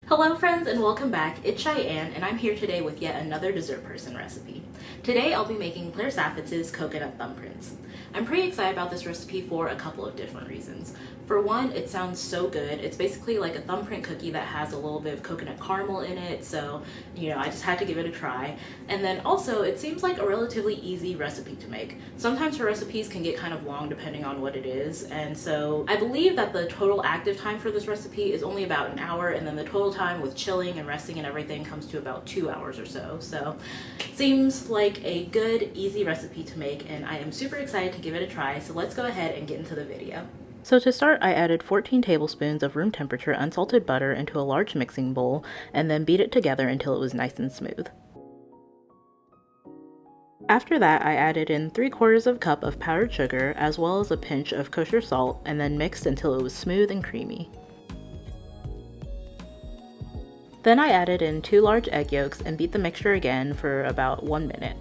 Hello friends and welcome back, it's Cheyenne and I'm here today with yet another dessert person recipe. Today I'll be making Claire Saffitz's coconut thumbprints. I'm pretty excited about this recipe for a couple of different reasons. For one, it sounds so good. It's basically like a thumbprint cookie that has a little bit of coconut caramel in it, so I just had to give it a try. And then also, it seems like a relatively easy recipe to make. Sometimes her recipes can get kind of long depending on what it is, and so I believe that the total active time for this recipe is only about an hour, and then the total time with chilling and resting and everything comes to about 2 hours or so. So seems like a good, easy recipe to make, and I am super excited to give it a try, so let's go ahead and get into the video. So to start, I added 14 tablespoons of room temperature unsalted butter into a large mixing bowl and then beat it together until it was nice and smooth. After that, I added in 3/4 cup of powdered sugar as well as a pinch of kosher salt and then mixed until it was smooth and creamy. Then I added in 2 large egg yolks and beat the mixture again for about 1 minute.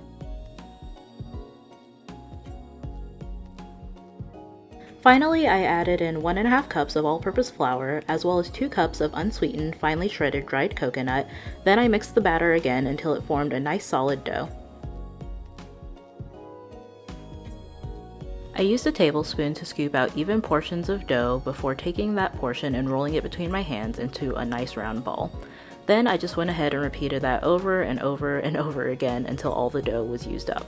Finally, I added in 1½ cups of all-purpose flour, as well as 2 cups of unsweetened, finely shredded dried coconut. Then I mixed the batter again until it formed a nice solid dough. I used a tablespoon to scoop out even portions of dough before taking that portion and rolling it between my hands into a nice round ball. Then I just went ahead and repeated that over and over and over again until all the dough was used up.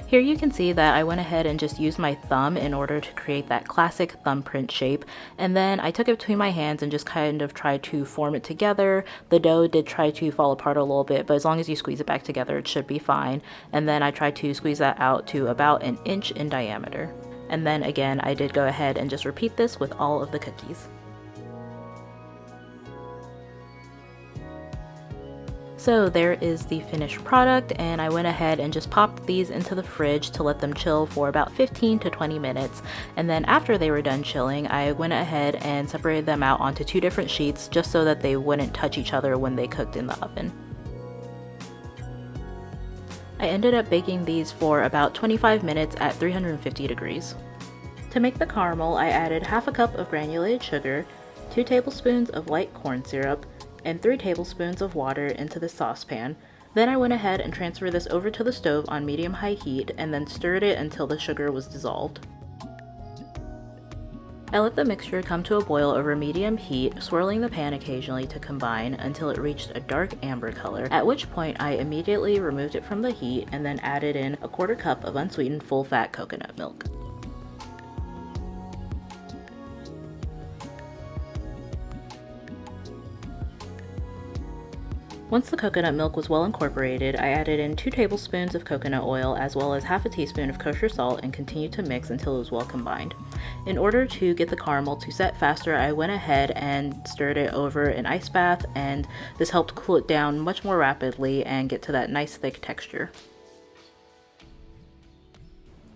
Here you can see that I went ahead and just used my thumb in order to create that classic thumbprint shape, and then I took it between my hands and just kind of tried to form it together. The dough did try to fall apart a little bit, but as long as you squeeze it back together it should be fine. And then I tried to squeeze that out to about 1 inch in diameter. And then again I did go ahead and just repeat this with all of the cookies. So there is the finished product, and I went ahead and just popped these into the fridge to let them chill for about 15 to 20 minutes. And then after they were done chilling, I went ahead and separated them out onto 2 different sheets just so that they wouldn't touch each other when they cooked in the oven. I ended up baking these for about 25 minutes at 350 degrees. To make the caramel, I added 1/2 cup of granulated sugar, 2 tablespoons of light corn syrup, and 3 tablespoons of water into the saucepan. Then I went ahead and transferred this over to the stove on medium-high heat and then stirred it until the sugar was dissolved. I let the mixture come to a boil over medium heat, swirling the pan occasionally to combine until it reached a dark amber color, at which point I immediately removed it from the heat and then added in 1/4 cup of unsweetened full-fat coconut milk. Once the coconut milk was well incorporated, I added in 2 tablespoons of coconut oil as well as 1/2 teaspoon of kosher salt and continued to mix until it was well combined. In order to get the caramel to set faster, I went ahead and stirred it over an ice bath, and this helped cool it down much more rapidly and get to that nice thick texture.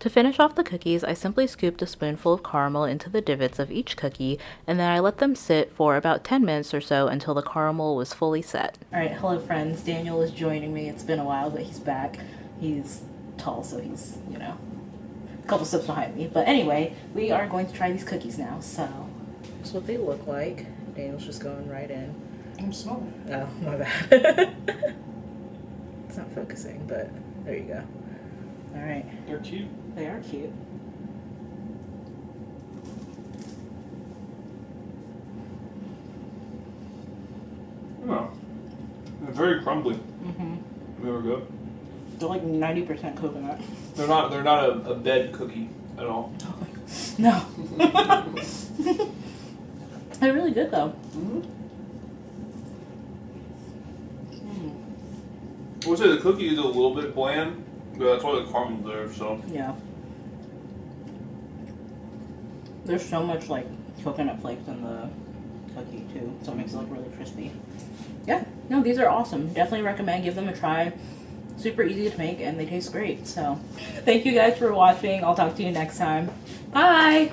To finish off the cookies, I simply scooped a spoonful of caramel into the divots of each cookie, and then I let them sit for about 10 minutes or so until the caramel was fully set. Alright, hello friends. Daniel is joining me. It's been a while, but he's back. He's tall, so he's, a couple steps behind me. But anyway, we are going to try these cookies now, so. That's what they look like. Daniel's just going right in. I'm small. Oh, my bad. It's not focusing, but there you go. Alright. They're cute. They are cute. Oh, they're very crumbly. Mm-hmm. They were good. They're like 90% coconut. They're not a bed cookie at all. No. They're really good though. Mm-hmm. I would say the cookie is a little bit bland. Yeah, that's why the caramel's there, so. Yeah. There's so much like coconut flakes in the cookie too, so it makes it look really crispy. Yeah, no, these are awesome. Definitely recommend, give them a try. Super easy to make and they taste great, so. Thank you guys for watching. I'll talk to you next time. Bye!